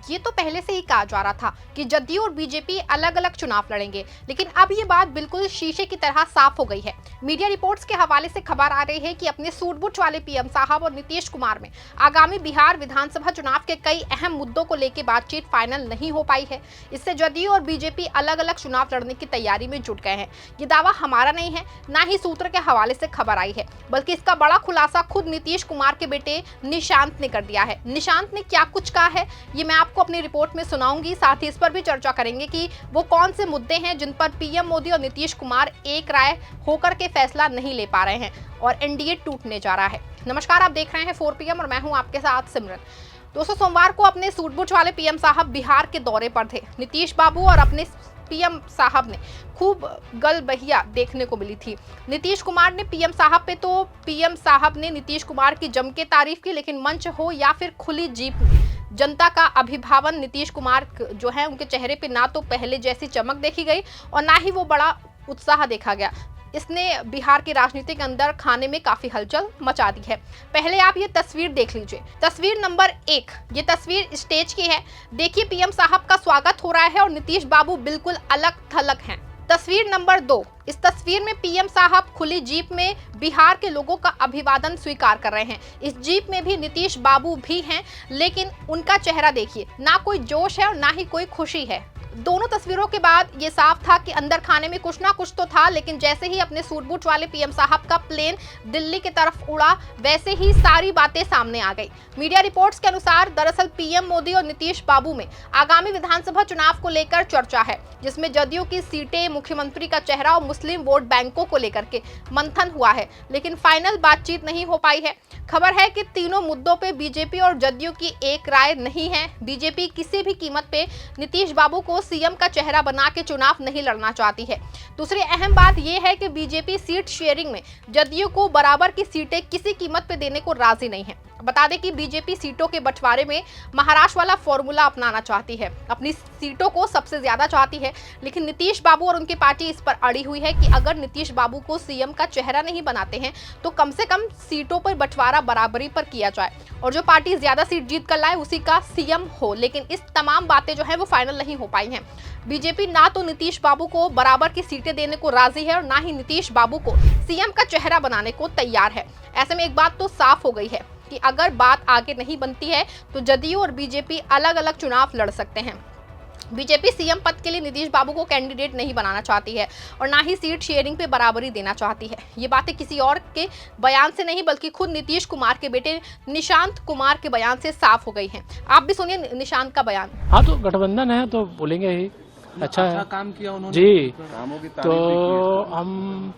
ये तो पहले से ही कहा जा रहा था कि जदयू और बीजेपी अलग अलग चुनाव लड़ेंगे, लेकिन अब ये बात बिल्कुल शीशे की तरह साफ हो गई है। मीडिया रिपोर्ट्स के हवाले से खबर आ रही है कि अपने सूट-बूट वाले पीएम साहब और नीतीश कुमार में आगामी बिहार विधानसभा चुनाव के कई अहम मुद्दों को लेकर बातचीत फाइनल नहीं हो पाई है। इससे जदयू और बीजेपी अलग अलग चुनाव लड़ने की तैयारी में जुट गए हैं। ये दावा हमारा नहीं है, ना ही सूत्र के हवाले से खबर आई है, बल्कि इसका बड़ा खुलासा खुद नीतीश कुमार के बेटे निशांत ने कर दिया है। निशांत ने क्या कुछ कहा है, ये मैं आपको अपनी रिपोर्ट में सुनाऊंगी। साथ ही इस पर भी चर्चा करेंगे कि वो कौन से मुद्दे हैं जिन पर पीएम मोदी और नीतीश कुमार एक राय होकर के फैसला नहीं ले पा रहे हैं और एनडीए टूटने जा रहा है। नमस्कार, आप देख रहे हैं 4 PM और मैं हूं आपके साथ सिमरन। दोस्तों, सोमवार को अपने सूट-बूट वाले पीएम साहब बिहार के दौरे पर थे। नीतीश बाबू और अपने पीएम साहब ने खूब गलबहिया देखने को मिली थी। नीतीश कुमार ने पीएम साहब ने नीतीश कुमार की जम के तारीफ की, लेकिन मंच हो या फिर खुली जीप में जनता का अभिभावन नीतीश कुमार जो है उनके चेहरे पे ना तो पहले जैसी चमक देखी गई और ना ही वो बड़ा उत्साह देखा गया। इसने बिहार की राजनीति के अंदर खाने में काफी हलचल मचा दी है। पहले आप ये तस्वीर देख लीजिए। तस्वीर नंबर 1, ये तस्वीर स्टेज की है। देखिए, पीएम साहब का स्वागत हो रहा है और नीतीश बाबू बिल्कुल अलग थलग हैं। तस्वीर नंबर 2, इस तस्वीर में पीएम साहब खुली जीप में बिहार के लोगों का अभिवादन स्वीकार कर रहे हैं। इस जीप में भी नीतीश बाबू भी हैं, लेकिन उनका चेहरा देखिए, ना कोई जोश है और ना ही कोई खुशी है। दोनों तस्वीरों के बाद ये साफ था कि अंदर खाने में कुछ ना कुछ तो था, लेकिन जैसे ही अपने सूट-बूट वाले पीएम साहब का प्लेन दिल्ली की तरफ उड़ा, वैसे ही सारी बातें सामने आ गई। मीडिया रिपोर्ट्स के अनुसार दरअसल पीएम मोदी और नीतीश बाबू में आगामी विधानसभा चुनाव को लेकर चर्चा है, जिसमें जदयू की सीटें, मुख्यमंत्री का चेहरा और मुस्लिम वोट बैंकों को लेकर के मंथन हुआ है, लेकिन फाइनल बातचीत नहीं हो पाई है। खबर है कि तीनों मुद्दों पे बीजेपी और जदयू की एक राय नहीं है। बीजेपी किसी भी कीमत पे नीतीश बाबू को सीएम का चेहरा बना के चुनाव नहीं लड़ना चाहती है। दूसरी अहम बात यह है कि बीजेपी सीट शेयरिंग में जदयू को बराबर की सीटें किसी कीमत पे देने को राजी नहीं है। बता दें कि बीजेपी सीटों के बंटवारे में महाराष्ट्र वाला फॉर्मूला अपनाना चाहती है, अपनी सीटों को सबसे ज्यादा चाहती है, लेकिन नीतीश बाबू और उनकी पार्टी इस पर अड़ी हुई है कि अगर नीतीश बाबू को सीएम का चेहरा नहीं बनाते हैं तो कम से कम सीटों पर बंटवारा बराबरी पर किया जाए और जो पार्टी ज्यादा सीट जीत कर लाए उसी का सीएम हो। लेकिन इस तमाम बातें जो है वो फाइनल नहीं हो पाई हैं। बीजेपी ना तो नीतीश बाबू को बराबर की सीटें देने को राजी है और ना ही नीतीश बाबू को सीएम का चेहरा बनाने को तैयार है। ऐसे में एक बात तो साफ हो गई है कि अगर बात आगे नहीं बनती है तो जदयू और बीजेपी अलग अलग चुनाव लड़ सकते हैं। बीजेपी सीएम पद के लिए नीतीश बाबू को कैंडिडेट नहीं बनाना चाहती है और ना ही सीट शेयरिंग पे बराबरी देना चाहती है। ये बातें किसी और के बयान से नहीं, बल्कि खुद नीतीश कुमार के बेटे निशांत कुमार के बयान से साफ हो गई हैं। आप भी सुनिए निशांत का बयान। हाँ, तो गठबंधन है तो बोलेंगे ही अच्छा है। काम किया उन्होंने जी, तो हम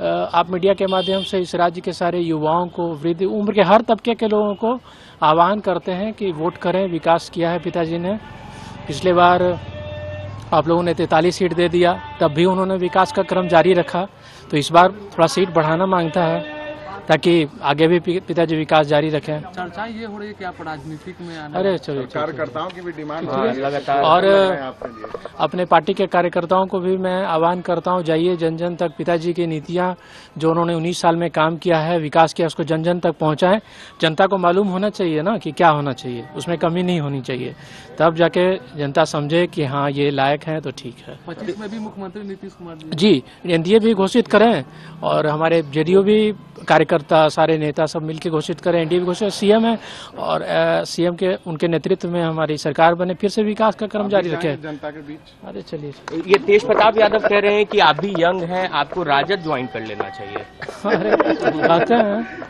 आप मीडिया के माध्यम से इस राज्य के सारे युवाओं को, वृद्ध उम्र के हर तबके के लोगों को आह्वान करते हैं कि वोट करें। विकास किया है पिताजी ने। पिछले बार आप लोगों ने 43 सीट दे दिया, तब भी उन्होंने विकास का क्रम जारी रखा, तो इस बार थोड़ा सीट बढ़ाना मांगता है ताकि आगे भी पिताजी विकास जारी रखें। चर्चा ये हो रही है कि आप राजनीतिक में आना। अरे चलिए, कार्यकर्ताओं की भी डिमांड लगातार, और अपने पार्टी के कार्यकर्ताओं को भी मैं आह्वान करता हूं, जाइए जन जन तक। पिताजी की नीतियां जो उन्होंने 19 साल में काम किया है, विकास किया, उसको जन जन तक पहुंचाएं। जनता को मालूम होना चाहिए ना कि क्या होना चाहिए, उसमें कमी नहीं होनी चाहिए, तब जाके जनता समझे कि हाँ ये लायक है तो ठीक है। 25 में भी मुख्यमंत्री नीतीश कुमार जी, एनडीए भी घोषित करें और हमारे जेडीयू भी कार्यकर्ता, सारे नेता सब मिलकर घोषित करें। एनडीए भी घोषित, सीएम है और सीएम के उनके नेतृत्व में हमारी सरकार बने, फिर से विकास का क्रम जारी रखे जनता के बीच। अरे चलिए, ये तेज प्रताप यादव कह रहे हैं कि आप भी यंग हैं, आपको राजद ज्वाइन कर लेना चाहिए। अरे कहते हैं,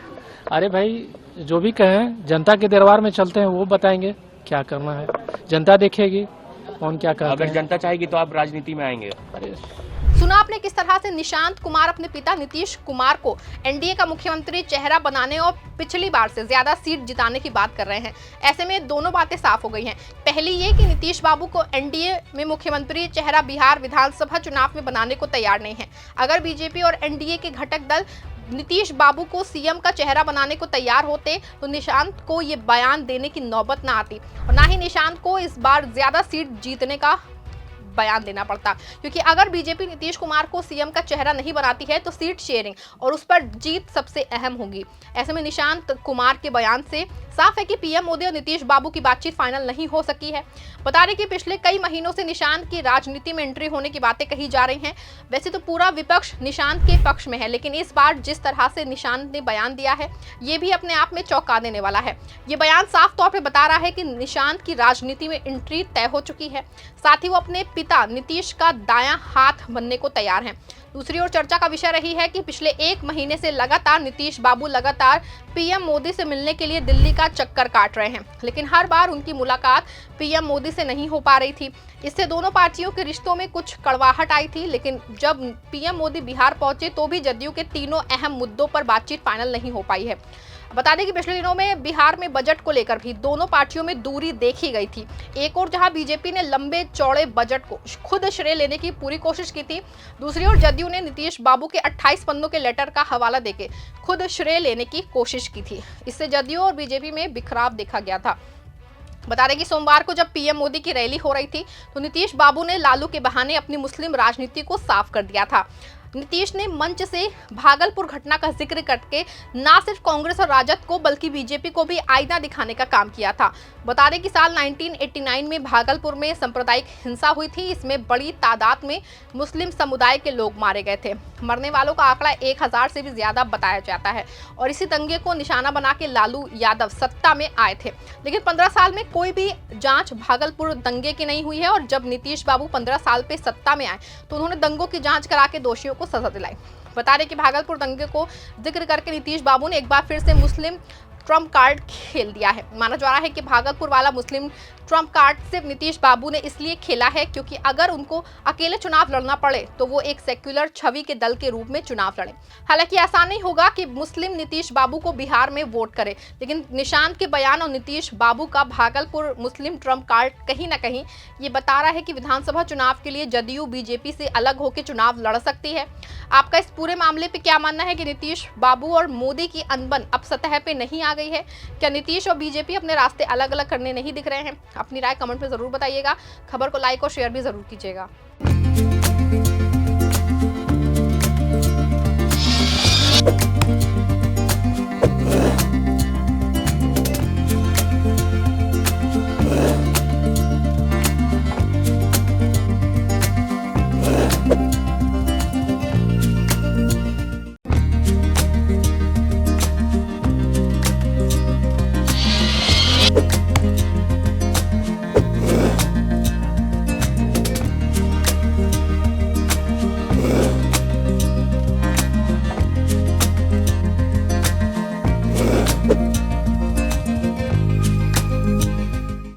अरे भाई जो भी कहें, जनता के दरबार में चलते हैं, वो बताएंगे क्या करना है, जनता देखेगी कौन क्या करता है। अगर जनता चाहेगी तो आप राजनीति में आएंगे। अरे सुना आपने किस तरह से निशांत कुमार अपने पिता नीतीश कुमार को एनडीए का मुख्यमंत्री चेहरा बनाने और पिछली बार से ज्यादा सीट जिताने की बात कर रहे हैं। ऐसे में दोनों बातें साफ हो गई हैं। पहली ये कि नीतीश बाबू को एनडीए में मुख्यमंत्री चेहरा बिहार विधानसभा चुनाव में बनाने को तैयार नहीं है। अगर बीजेपी और एनडीए के घटक दल नीतीश बाबू को सीएम का चेहरा बनाने को तैयार होते तो निशांत को ये बयान देने की नौबत ना आती और ना ही निशांत को इस बार ज्यादा सीट जीतने का बयान देना पड़ता, क्योंकि अगर बीजेपी नीतीश कुमार को सीएम का चेहरा नहीं बनाती है तो सीट शेयरिंग और उस पर जीत सबसे अहम होगी। ऐसे में निशांत कुमार के बयान से साफ है कि पीएम मोदी और नीतीश बाबू की बातचीत फाइनल नहीं हो सकी है। बता दें कि पिछले कई महीनों से निशांत की राजनीति में एंट्री होने की बातें कही जा रही हैं। वैसे तो पूरा विपक्ष निशांत के पक्ष में है, लेकिन इस बार जिस तरह से निशांत ने बयान दिया है ये भी अपने आप में चौंका देने वाला है। ये बयान साफ तौर पे बता रहा है कि निशांत की राजनीति में एंट्री तय हो चुकी है, साथ ही वो अपने पिता नीतीश का दायां हाथ बनने को तैयार हैं। दूसरी ओर चर्चा का विषय रही है कि पिछले 1 महीने से लगातार नीतीश बाबू लगातार पीएम मोदी से मिलने के लिए दिल्ली का चक्कर काट रहे हैं, लेकिन हर बार उनकी मुलाकात पीएम मोदी से नहीं हो पा रही थी। इससे दोनों पार्टियों के रिश्तों में कुछ कड़वाहट आई थी, लेकिन जब पीएम मोदी बिहार पहुंचे तो भी जदयू के तीनों अहम मुद्दों पर बातचीत फाइनल नहीं हो पाई है। बता दें कि पिछले दिनों में बिहार में बजट को लेकर भी दोनों पार्टियों में दूरी देखी गई थी। एक और जहां बीजेपी ने लंबे चौड़े बजट को खुद श्रेय लेने की पूरी कोशिश की थी, दूसरी ओर जदयू ने नीतीश बाबू के 28 पन्नों के लेटर का हवाला देके खुद श्रेय लेने की कोशिश की थी। इससे जदयू और बीजेपी में बिखराव देखा गया था। बता दें कि सोमवार को जब पीएम मोदी की रैली हो रही थी तो नीतीश बाबू ने लालू के बहाने अपनी मुस्लिम राजनीति को साफ कर दिया था। नीतीश ने मंच से भागलपुर घटना का जिक्र करके ना सिर्फ कांग्रेस और राजद को बल्कि बीजेपी को भी आईना दिखाने का काम किया था। बता दें कि साल 1989 में भागलपुर में सांप्रदायिक हिंसा हुई थी। इसमें बड़ी तादाद में मुस्लिम समुदाय के लोग मारे गए थे। मरने वालों का आंकड़ा 1000 से भी ज्यादा बताया जाता है और इसी दंगे को निशाना बना के लालू यादव सत्ता में आए थे, लेकिन 15 साल में कोई भी जांच भागलपुर दंगे की नहीं हुई है। और जब नीतीश बाबू 15 साल पे सत्ता में आए तो उन्होंने दंगों की जांच करा के दोषियों को सजा दिलाई। बता दें कि भागलपुर दंगे को जिक्र करके नीतीश बाबू ने एक बार फिर से मुस्लिम ट्रम्प कार्ड खेल दिया है। माना जा रहा है कि भागलपुर वाला मुस्लिम ट्रम्प कार्ड सिर्फ नीतीश बाबू ने इसलिए खेला है क्योंकि अगर उनको अकेले चुनाव लड़ना पड़े तो वो एक सेक्युलर छवि के दल के रूप में चुनाव लड़े। हालांकि ऐसा नहीं होगा कि मुस्लिम नीतीश बाबू को बिहार में वोट करे, लेकिन निशांत के बयान और नीतीश बाबू का भागलपुर मुस्लिम ट्रम्प कार्ड कहीं ना कहीं ये बता रहा है कि विधानसभा चुनाव के लिए जदयू बीजेपी से अलग होकर चुनाव लड़ सकती है। आपका इस पूरे मामले पे क्या मानना है कि नीतीश बाबू और मोदी की अनबन अब सतह पे नहीं आ गई है? क्या नीतीश और बीजेपी अपने रास्ते अलग अलग करने नहीं दिख रहे हैं? अपनी राय कमेंट में जरूर बताइएगा। खबर को लाइक और शेयर भी जरूर कीजिएगा।